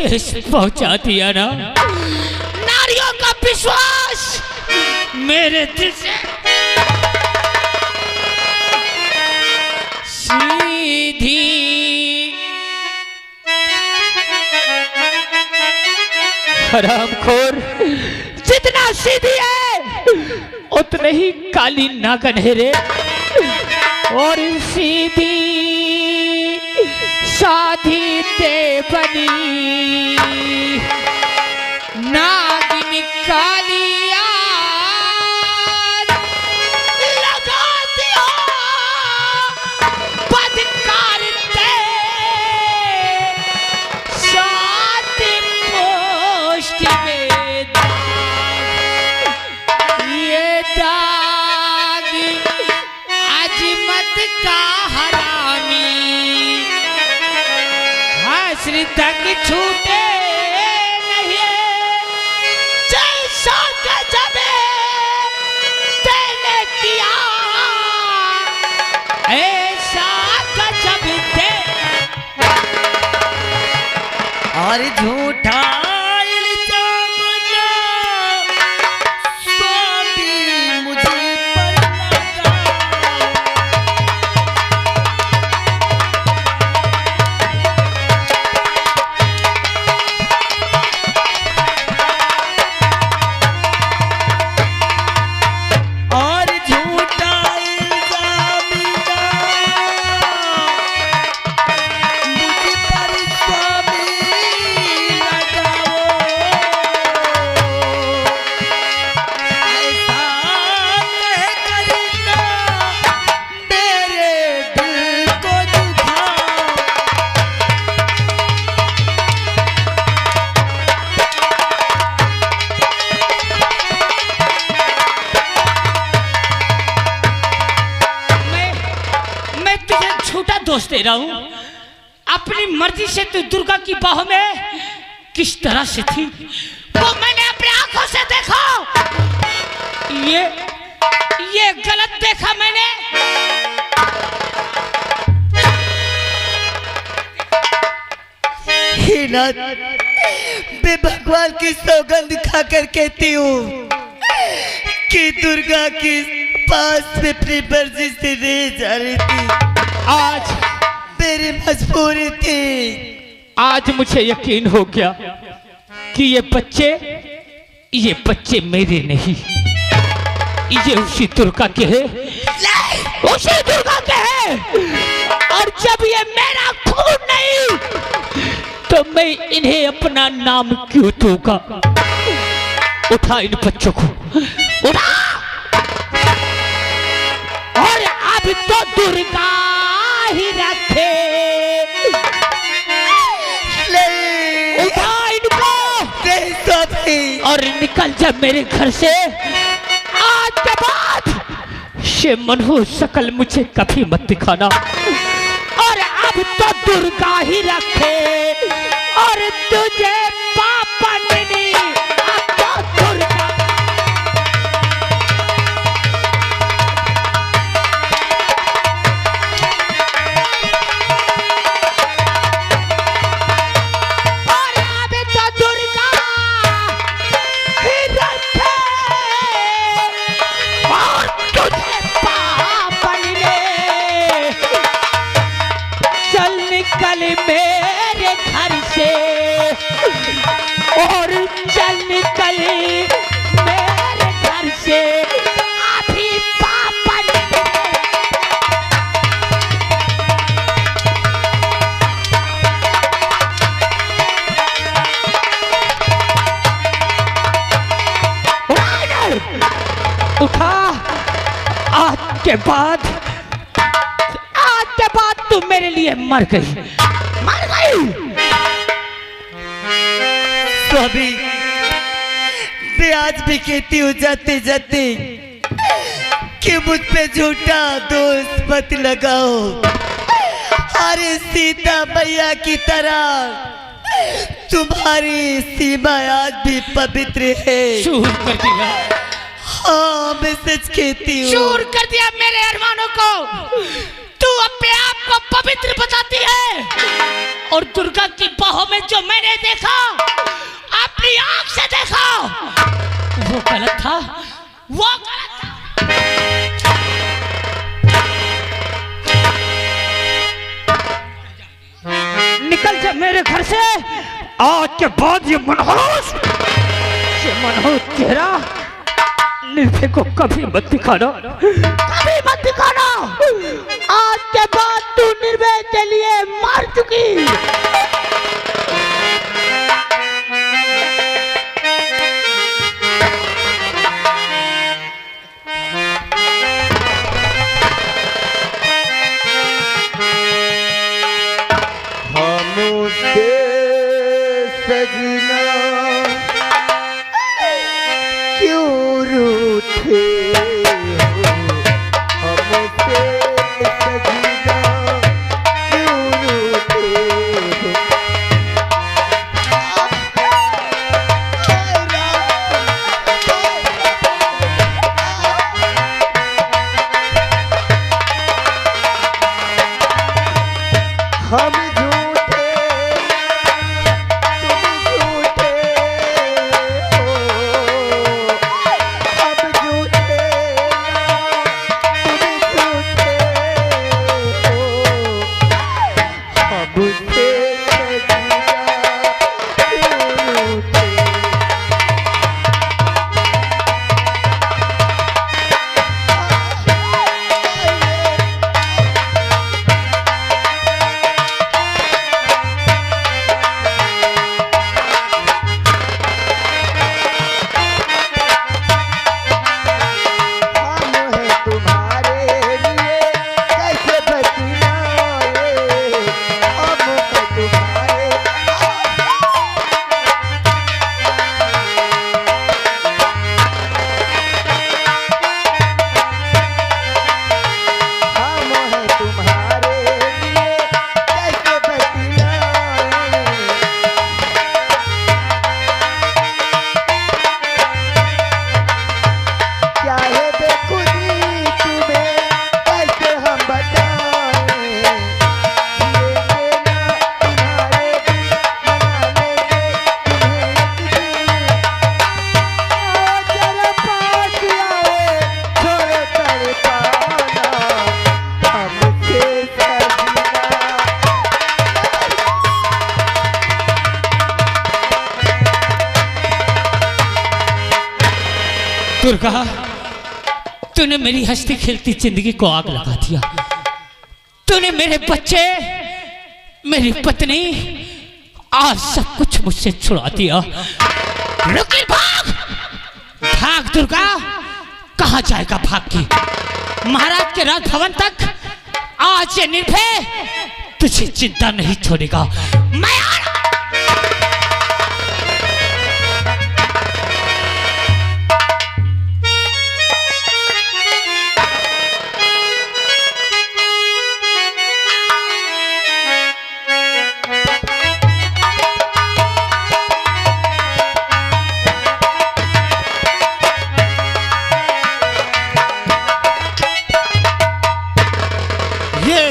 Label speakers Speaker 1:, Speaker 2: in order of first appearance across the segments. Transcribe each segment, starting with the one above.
Speaker 1: ठेस पहुंचा दिया ना। नारियों का विश्वास मेरे दिल से सीधी हरामखोर जितना सीधी है उतने ही काली नागन है रे। और सीधी साधी ते बनी नागिन कालिया लगा दिया बदकार ते सात पोस्ट में ये दाग अजमत का हरामी हस्र तक छूटे नहीं। जैसा गजब तेने किया ऐसा गजब दे।
Speaker 2: और झूठा इल्जाम ना स्वामी मुझे पर लगा। और झूठा इल्जाम ना मुझ पर स्वामी लगाओ। ऐसा कहकर ना मेरे दिल को दुखाओ।
Speaker 1: मैं तुझे झूठा दोष दे रहा हूँ। अपनी मर्जी से तू दुर्गा की बाहों में किस तरह से थी वो मैंने अपनी आंखों से देखा। ये गलत देखा मैंने।
Speaker 2: हे नाथ, मैं भगवान की सौगंध खाकर कहती हूँ कि दुर्गा के पास में अपनी मर्जी से नहीं जा रही थी।
Speaker 1: आज
Speaker 2: मेरी मजबूरी थी।
Speaker 1: आज मुझे यकीन हो गया कि ये बच्चे मेरे नहीं, ये उसी दुर्गा के हैं, उसी दुर्गा के हैं। और जब ये मेरा खून नहीं तो मैं इन्हें अपना नाम क्यों दूंगा। उठा इन बच्चों को, उठा। और अब तो दुर्गा ही रखे। उठा इनको और निकल जा मेरे घर से। आज के बाद ये मनहूस शक्ल मुझे कभी मत दिखाना। और अब तो दुर्गा ही रखे और तुझे पापा नहीं। अब तो दुर्गा। और अब तो दुर्गा ही रखे और तुझे पापा नहीं। चल निकल मेरे घर से और चल निकल मेरे घर से। अभी पापा उठा। आज के बाद तू मेरे लिए मर गई।
Speaker 2: स्वामी, मैं आज भी कहती हूँ जाते जाते कि मुझ पे झूठा दोष मत लगाओ। अरे सीता मैया की तरह तुम्हारी सीमा आज भी पवित्र है।
Speaker 1: चूर कर दिया।
Speaker 2: हाँ, मैं सच कहती हूँ।
Speaker 1: चूर कर दिया मेरे अरमानों को। तू अपने आप को पवित्र बताती है और दुर्गा की बाहों में जो मैंने देखा, अपनी आंख से देखा, वो गलत था, वो गलत था। निकल जा मेरे घर से। आज के बाद ये मनहूस चेहरा निर्भय को कभी मत दिखाना, कभी मत दिखाना। आज के बाद तू निर्भय के लिए मर चुकी।
Speaker 2: सजना क्यों रूठे हो, हमसे सजना क्यों रूठे हो। हम
Speaker 1: दुर्गा, तूने मेरी हंसती खेलती जिंदगी को आग लगा दिया। तूने मेरे बच्चे, मेरी पत्नी, आज सब कुछ मुझसे छुड़ा दिया। रुकी, भाग भाग दुर्गा। कहाँ जाएगा भाग के? महाराज के राजभवन तक। आज ये निर्भय तुझे चिंता नहीं छोड़ेगा। मैं आ रहा।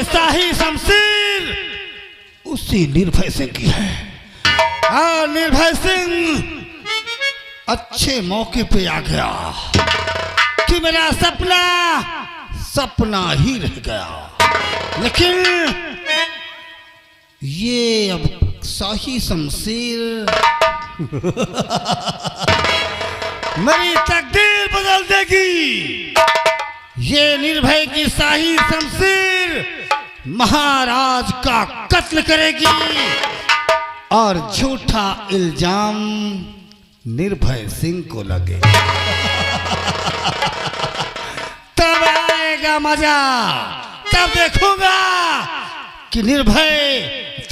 Speaker 3: शाही शमशीर उसी निर्भय सिंह की है। हाँ, निर्भय सिंह अच्छे मौके पे आ गया कि मेरा सपना सपना ही रह गया। लेकिन ये अब शाही शमशीर मेरी तकदीर बदल देगी। ये निर्भय की शाही शमशीर महाराज का कत्ल करेगी और झूठा इल्जाम निर्भय सिंह को लगे। तब आएगा मजा, तब देखूंगा कि निर्भय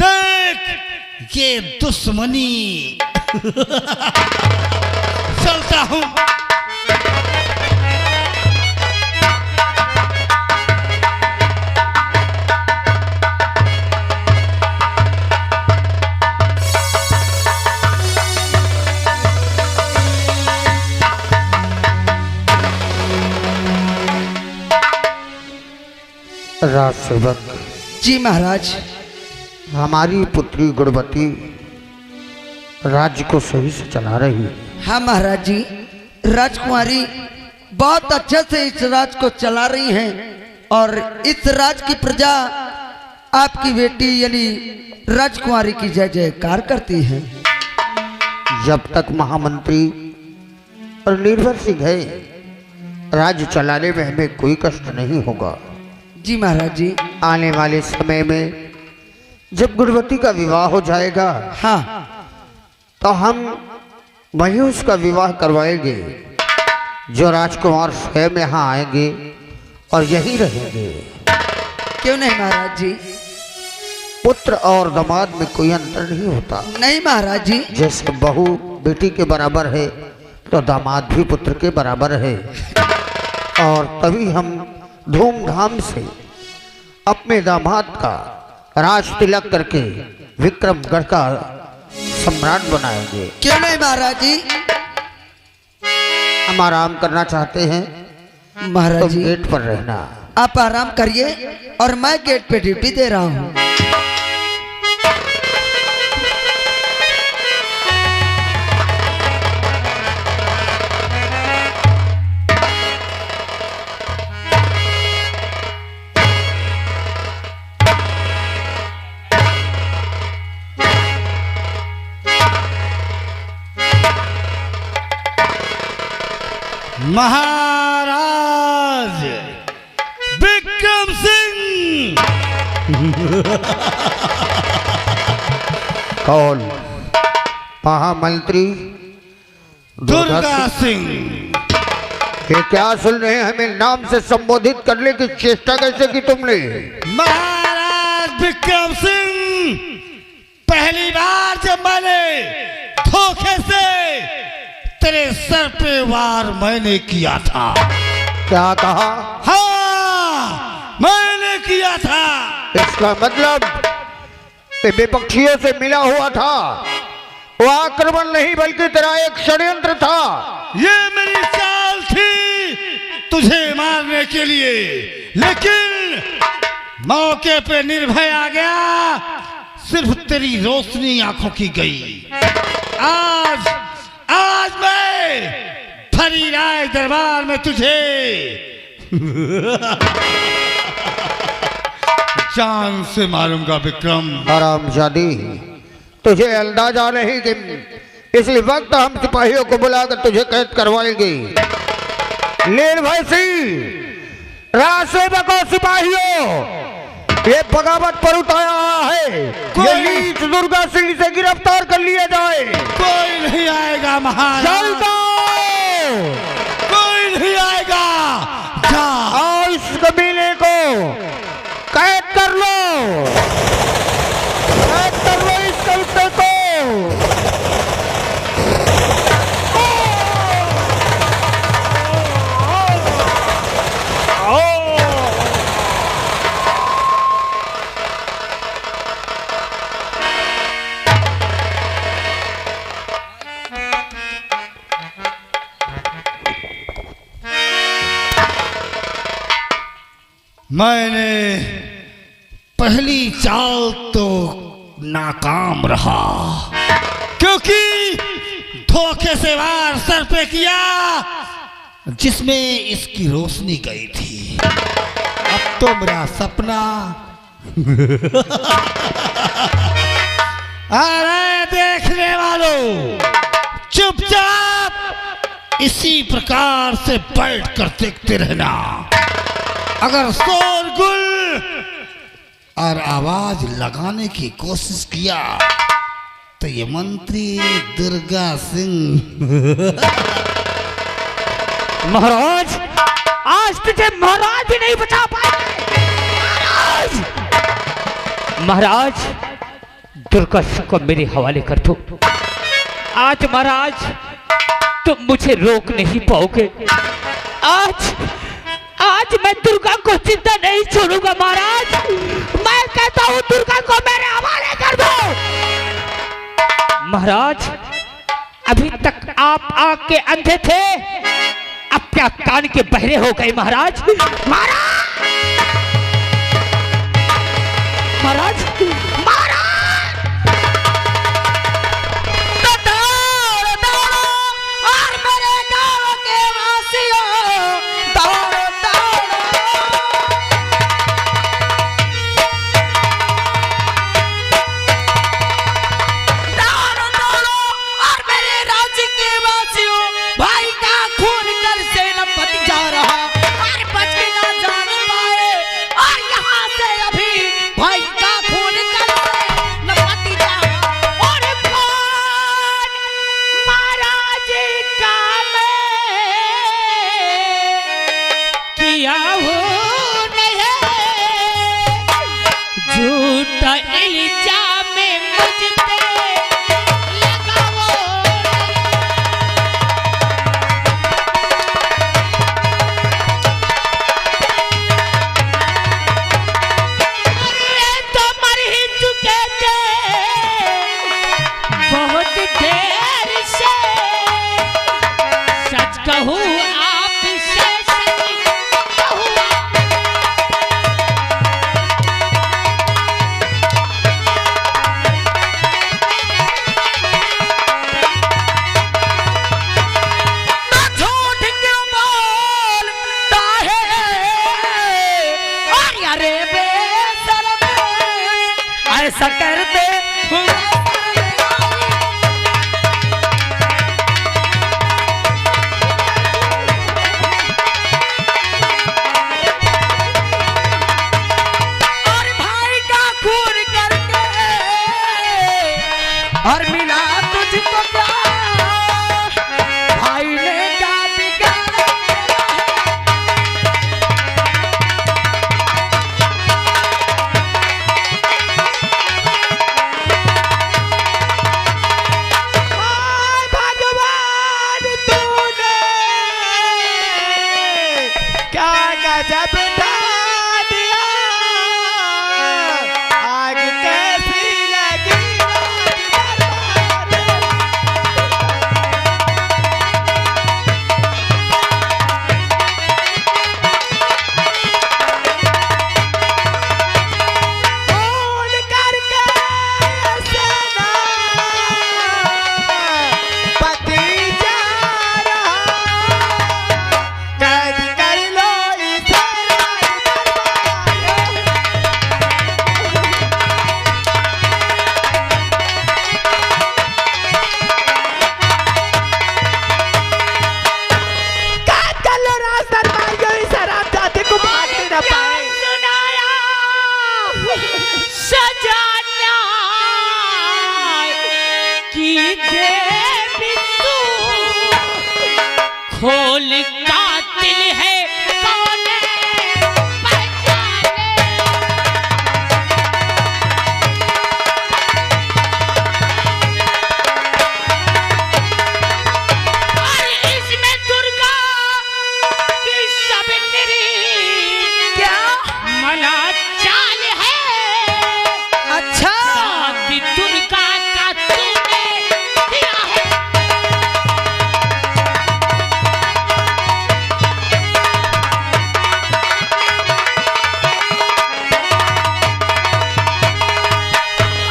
Speaker 3: देख ये दुश्मनी। चलता हूं।
Speaker 4: राजसेवक
Speaker 2: जी महाराज।
Speaker 4: हमारी पुत्री गुणवती राज्य को सही से चला रही है।
Speaker 2: हाँ महाराज जी, राजकुमारी बहुत अच्छे से इस राज को चला रही हैं और इस राज की प्रजा आपकी बेटी यानी राजकुमारी की जय जयकार करती है।
Speaker 4: जब तक महामंत्री और निर्भर सिंह है, राज्य चलाने में हमें कोई कष्ट नहीं होगा।
Speaker 2: जी महाराज जी।
Speaker 4: आने वाले समय में जब गुणवती का विवाह हो जाएगा,
Speaker 2: हाँ,
Speaker 4: तो हम वहीं उसका विवाह करवाएंगे। जो राजकुमार स्वयं यहाँ आएंगे और यहीं रहेंगे।
Speaker 2: क्यों नहीं महाराज जी?
Speaker 4: पुत्र और दामाद में कोई अंतर नहीं होता।
Speaker 2: नहीं महाराज जी।
Speaker 4: जैसे बहू बेटी के बराबर है, तो दामाद भी पुत्र के बराबर है। और तभी हम धूमधाम से अपने दामाद का राज तिलक करके विक्रमगढ़ का सम्राट बनाएंगे।
Speaker 2: क्यों नहीं महाराज जी?
Speaker 4: हम आराम करना चाहते हैं,
Speaker 2: महाराज
Speaker 4: तुम
Speaker 2: जी
Speaker 4: गेट पर रहना।
Speaker 2: आप आराम करिए और मैं गेट पे ड्यूटी दे रहा हूँ।
Speaker 3: महाराज विक्रम सिंह।
Speaker 4: कौन? महामंत्री
Speaker 3: दुर्गा सिंह।
Speaker 4: ये क्या सुन रहे हैं? हमें नाम से संबोधित करने की चेष्टा कैसे की तुमने?
Speaker 3: महाराज विक्रम सिंह, पहली बार जब मैंने धोखे से तेरे सर पे वार मैंने किया था।
Speaker 4: क्या कहा?
Speaker 3: हाँ, मैंने किया था।
Speaker 4: इसका मतलब कि विपक्षियों से मिला हुआ था। वो आक्रमण नहीं बल्कि तेरा एक षड्यंत्र था।
Speaker 3: ये मेरी चाल थी तुझे मारने के लिए, लेकिन मौके पे निर्भय आ गया। सिर्फ तेरी रोशनी आंखों की गई। आज मैं फरी राय दरबार में तुझे जान से मारूंगा विक्रम।
Speaker 4: हरामजादी, तुझे अंदाजा नहीं कि इसलिए वक्त हम सिपाहियों को बुलाकर तुझे कैद करवाएंगे। निर्भय सिंह, राजसेवक और सिपाहियों, ये बगावत पर उतारा है। ये नीच दुर्गा सिंह से गिरफ्तार कर लिया जाए।
Speaker 3: कोई नहीं आएगा महाराज।
Speaker 4: चल दो।
Speaker 3: कोई नहीं आएगा। जा।
Speaker 4: और इस कबीले को कैद कर लो। कैद कर लो इस कबीले को।
Speaker 3: मैंने पहली चाल तो नाकाम रहा, क्योंकि धोखे से वार सर पे किया जिसमें इसकी रोशनी गई थी। अब तो मेरा सपना अरे देखने वालों, चुपचाप इसी प्रकार से बैठ कर देखते रहना। अगर शोरगुल और आवाज लगाने की कोशिश किया तो ये मंत्री दुर्गा सिंह
Speaker 1: महाराज, आज तुझे महाराज भी नहीं बचा पाएंगे। महाराज, दुर्गा सिंह को मेरे हवाले कर दो। आज महाराज तुम मुझे रोक नहीं पाओगे। आज मैं दुर्गा को जिंदा नहीं छोड़ूंगा महाराज। मैं कहता हूँ दुर्गा को मेरे हवाले कर दो। महाराज, अभी तक आप आंख के अंधे थे, अब क्या कान के बहरे हो गए महाराज। महाराज, महाराज, महाराज, देर से सच कहूँ आपसे
Speaker 2: ऐसा करते और भाई का खून करके और मिला तुझको क्या भाई ने क्या बिगाड़ा जब ढा दिया आग कैसी लगी भूल करके सेना पति जा रहा कैद कर लो
Speaker 1: खोल कातिल है कौन पहचाने और इसमें दुर्गा की सब तेरी
Speaker 2: क्या
Speaker 1: मना चाल है।
Speaker 2: अच्छा
Speaker 1: साथी दुर्गा का तूने दिया है।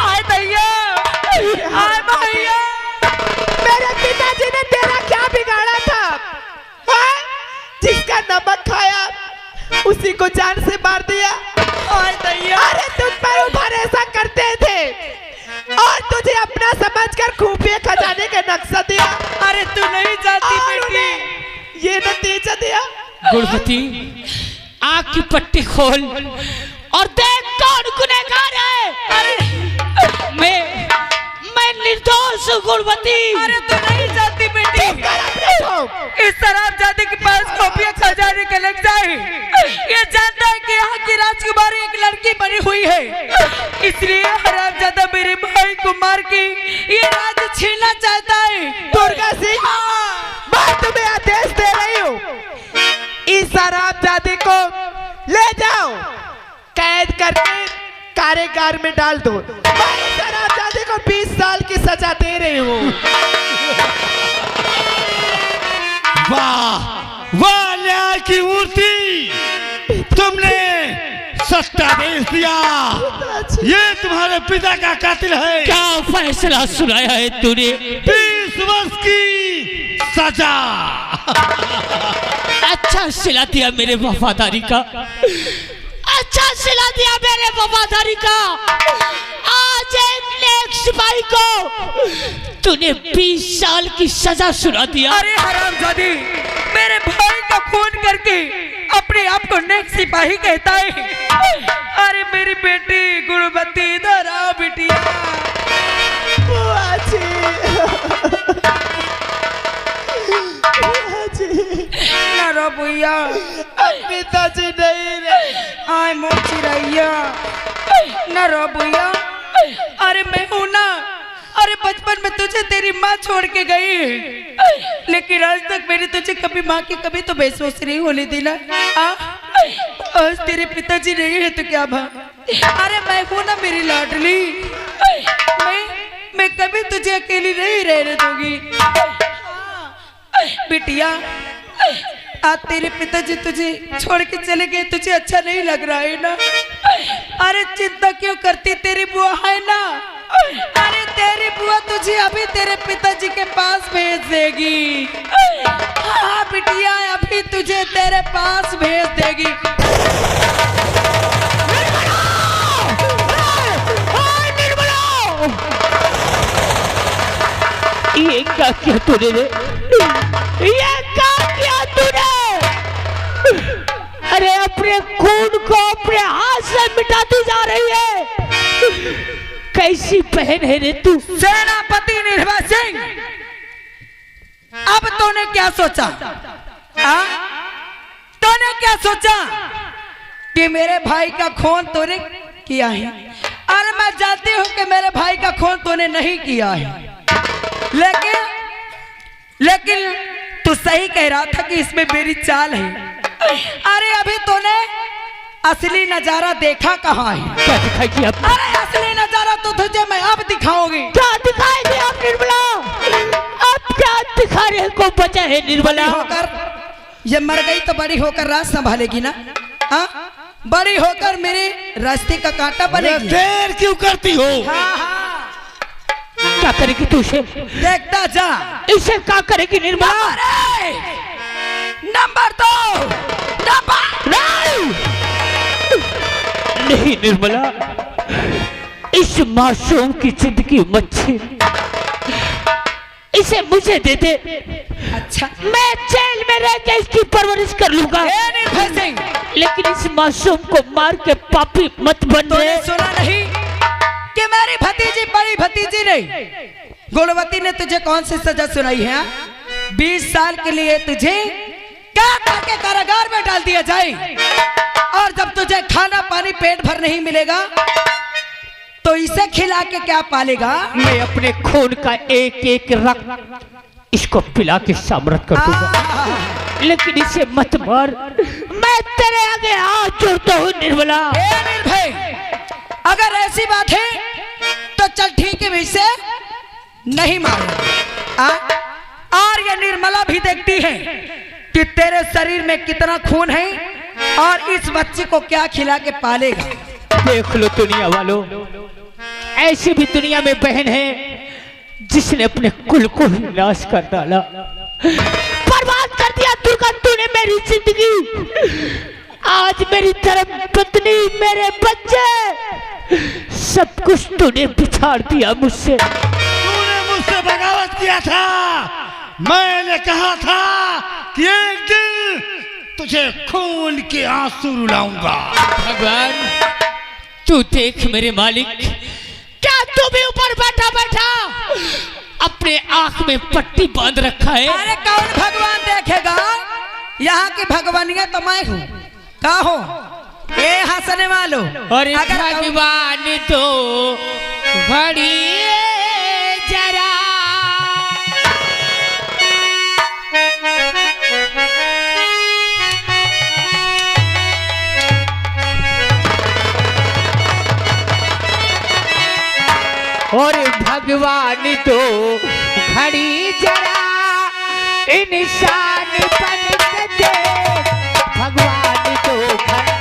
Speaker 2: आय भैया आय भैया मेरे पिताजी ने तेरा क्या बिगाड़ा था हाँ? जिसका नमक खाया उसी को जान से मार दिया। आय भैया अरे तुझ पर वो भरोसा करते थे और तुझे अपना समझकर खुफिया खजाने का नक्शा दिया। अरे तू नहीं जानती बेटी ये नतीजा दिया।
Speaker 1: गुणवती आँख की पट्टी खोल और देख कौन गुनहगार है। अरे मैं निर्दोष हूँ गुणवती।
Speaker 2: अरे तू नहीं जानती बेटी इस शराबजादे के पास खुफिया खजाने के लग जाए ये जानता है कि यहाँ की राजकुमारी एक लड़की बनी हुई है इसलिए हरामजादा मेरे भाई को मार के ये राज छीनना चाहता है। दुर्गा सिंह मैं तुम्हें आदेश दे रही हूँ इस शराबजादे को ले जाओ कैद करके कारागार में डाल दो। मैं इस शराबजादे को 20 साल की सजा दे रही हूँ।
Speaker 3: वाह वाह न्याय की मूर्ति, तुमने सत्यादेश दिया ये तुम्हारे पिता का कातिल है।
Speaker 1: क्या फैसला सुनाया है तूने?
Speaker 3: 20 वर्ष की सजा।
Speaker 1: अच्छा सिला दिया मेरे वफादारी का, अच्छा सिला दिया मेरे वफादारी का। आज एक नेक सिपाही को तूने 20 साल की सजा सुना दिया।
Speaker 2: अरे हरामजादी मेरे भाई का खून करके अपने आप को नेक सिपाही कहता है। अरे मेरी बेटी गुणवती इधर आओ बिटिया। ना रो भैया पिताजी नहीं रे आय मोची रैया ना रो भैया। अरे मैं हूं ना, अरे बचपन में तुझे तेरी माँ छोड़ के गई है लेकिन आज तक मैंने तुझे कभी माँ की कभी तो बेहोश नहीं होने दी ना। आज तेरे पिताजी नहीं है तो क्या भा। अरे मैं हूं ना मेरी लाडली, मैं कभी तुझे अकेली नहीं रहने दूंगी। बिटिया, आज तेरे पिताजी तुझे छोड़ के चले गए, तुझे अच्छा नहीं लग रहा है ना? अरे चिंता क्यों करती, तेरी बुआ है ना? अरे तेरी बुआ तुझे अभी तेरे पिताजी के पास भेज देगी। हाँ बिटिया, अभी तुझे तेरे पास भेज देगी।
Speaker 1: ये क्या किया तूने रे? ये क्या किया तूने? अरे अपने खून को अपने हाथ से मिटाती जा रही है। कैसी बहन है रे तू?
Speaker 2: सेनापति निर्भय सिंह, अब तूने क्या सोचा? तूने क्या सोचा कि मेरे भाई का खून तूने किया है? अरे मैं जानती हूँ कि मेरे भाई का खून तूने नहीं किया है, लेकिन तू सही कह रहा था कि इसमें मेरी चाल है। अरे अभी तूने असली नजारा देखा कहाँ है?
Speaker 1: क्या दिखाई दिया?
Speaker 2: अरे असली नजारा तो तुझे मैं अब दिखाऊंगी।
Speaker 1: क्या दिखाई दिया निर्मला? अब क्या दिखाने को बचा है निर्मला?
Speaker 2: होकर ये मर गई तो बड़ी होकर राज संभालेगी ना? हाँ, बड़ी होकर मेरे रास्ते का कांटा बनेगी।
Speaker 3: देर क्यों करती हो?
Speaker 2: हाँ,
Speaker 1: क्या करेगी तू इसे?
Speaker 2: देखता जा।
Speaker 1: इसे क्या करेगी निर्मला?
Speaker 2: नंबर 2 नंबर
Speaker 1: नहीं निर्मला, इस मासूम की जिंदगी मच्छी, इसे मुझे दे दे।
Speaker 2: अच्छा,
Speaker 1: मैं जेल में रह के इसकी परवरिश कर लूंगा,
Speaker 2: निर्भय सिंह,
Speaker 1: लेकिन इस मासूम को मार के पापी मत बन
Speaker 2: तूने सुना नहीं कि मेरी भतीजी, बड़ी भतीजी ने, गुणवती ने तुझे कौन सी सजा सुनाई है? 20 साल के लिए तुझे क्या करके कारागार में डाल दिया जाए, और जब तुझे खाना पानी पेट भर नहीं मिलेगा तो इसे खिला के क्या पालेगा?
Speaker 1: मैं अपने खून का एक एक रक्त इसको पिला के समृद्ध कर दूंगा, लेकिन इसे मत मार। मैं तेरे आगे हाथ जोड़ता हूँ निर्मला।
Speaker 2: निर्भय, अगर ऐसी बात है तो चल ठीक है, इसे नहीं मारूंगा। और ये निर्मला भी देखती है कि तेरे शरीर में कितना खून है और इस बच्चे को क्या खिला के पालेगा।
Speaker 1: देख लो दुनिया वालों, ऐसी भी दुनिया में बहन है जिसने अपने कुल को ही नाश कर डाला, बर्बाद कर दिया। दुर्गा, तूने मेरी जिंदगी, आज मेरी धर्म पत्नी, मेरे बच्चे, सब कुछ तूने बिछाड़ दिया मुझसे।
Speaker 3: तूने मुझसे बगावत किया था। मैंने कहा था कि एक दिन तुझे खून के आंसू रुलाऊंगा।
Speaker 1: भगवान, तू देख मेरे मालिक, क्या तू भी ऊपर बैठा बैठा अपने आंख में पट्टी बांध रखा है?
Speaker 2: अरे कौन भगवान देखेगा? यहाँ की भगवानिया तो मैं हूँ। का हो ये हंसने वालों?
Speaker 1: अरे भगवान तो बड़ी जरा, और भगवान तो घड़ी जरा इंसान बन के दे। भगवान तो घड़ी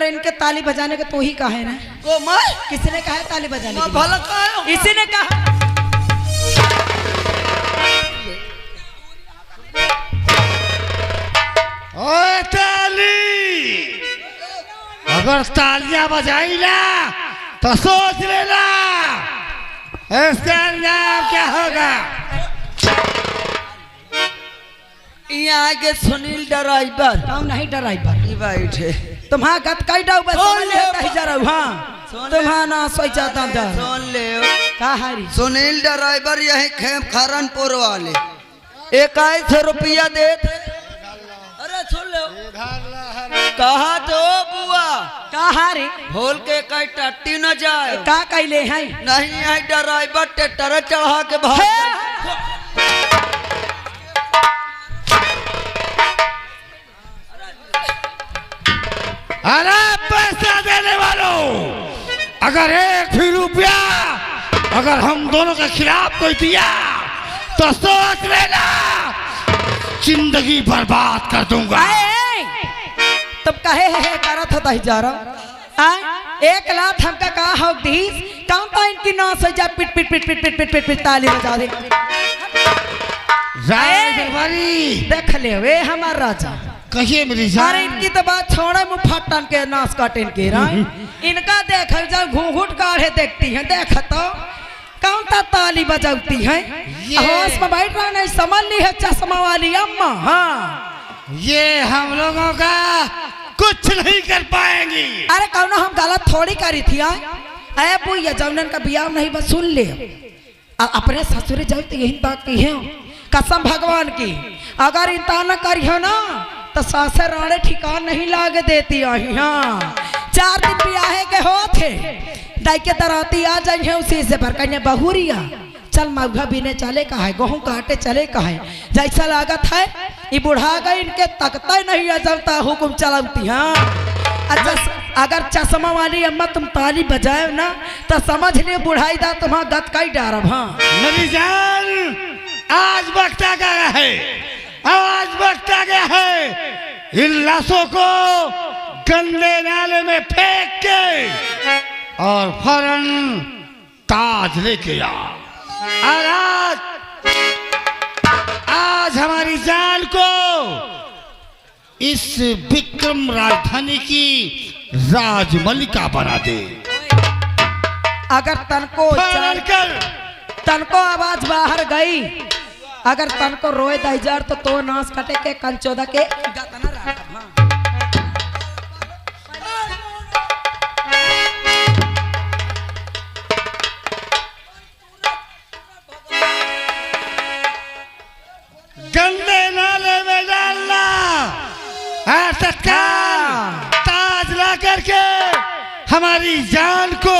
Speaker 5: अरे इनके ताली बजाने के तू ही कहा है ना।
Speaker 2: को मैं
Speaker 5: किसने कहा है ताली बजाने के लिए?
Speaker 2: भला का
Speaker 5: इसी ने कहा।
Speaker 3: ओए ताली, अगर तालियां बजाई ना तो सोच लेना इसका अंजाम क्या होगा।
Speaker 2: यहाँ के सुनील ड्राइवर
Speaker 5: कौन नहीं ड्राइवर?
Speaker 2: बैठे
Speaker 5: तुम्हारा गत कई डाउ बस
Speaker 2: सुन ले
Speaker 5: कहीं जा रहा हाँ
Speaker 2: सुन ले।
Speaker 5: तुम्हारा ना सोचा था डर
Speaker 2: सुन ले
Speaker 5: का हारी
Speaker 2: सुनील ड्राइवर यही खेम खरनपुर वाले 21 रुपया दे। अरे सुन लो कहा तो बुआ
Speaker 5: का हारी
Speaker 2: भोल के कई टट्टी न जाए
Speaker 5: का कैले हैं
Speaker 2: नहीं है ड्राइवर ट्रैक्टर चढ़ा के भाग।
Speaker 3: अरे पैसा देने वालों, अगर एक भी रुपया अगर हम दोनों के खिलाफ कोई दिया तो सोच लेना जिंदगी बर्बाद कर दूंगा।
Speaker 5: तब कहे है करत होता ही जा रहा 1 लाख हमका कहा हो दीस कौन था इनकी ना सजा पिट पिट पिट पिट पिट पिट पिट पिट ताली बजा दे। देख ले वे हमारा राजा
Speaker 3: कहिए मेरी
Speaker 5: अरे
Speaker 3: जान।
Speaker 5: इनकी तो बात छोड़े मुँह फटन के नाश काटे इनके इनका देख जब घूंघूट काढ़े देखती हैं देख तो कौन सा ताली बजाती है होश में बैठ रहा नहीं समझ ली है चश्मा वाली अम्मा। हाँ
Speaker 3: ये हम लोगों का कुछ नहीं कर पाएंगी।
Speaker 5: अरे कौन हम गलत थोड़ी करी थी अरे बुआ जौनन का बियाह नहीं बस सुन ले अपने ससुर जाओ तो यही बात की है कसम भगवान की अगर इंता न करियो ना तो सासे राणे ठिकान नहीं लाग देती आई। हाँ 4 दिन ब्याहे के हो थे दाई के दराती आ जाइए उसी से भर कन्या बहुरिया चल मौघा बीने चले का है गेहूं काटे चले का है जैसा लागत है ये बुढ़ा गए इनके तकता नहीं अजलता हुकुम चलाती। हाँ अच्छा अगर चश्मा वाली अम्मा तुम ताली बजाए ना तो समझ लियो बुढ़ाई दा तुम्हारा गत का ही डारब। हाँ
Speaker 3: मेरी जान आज वक्त आ गया है, आज वक्त आ गया है इन लाशों को गंदे नाले में फेंक के और फौरन ताज लेके आ। और आज हमारी जान को इस विक्रम राजधानी की राजमलिका बना दे।
Speaker 5: अगर तनको आवाज बाहर गई अगर तनको रोए दईजार तो नाश कटे के कंचोदा के गतना राखब। हाँ
Speaker 3: गंदे नाले में डालना तत्काल ताज ला करके हमारी जान को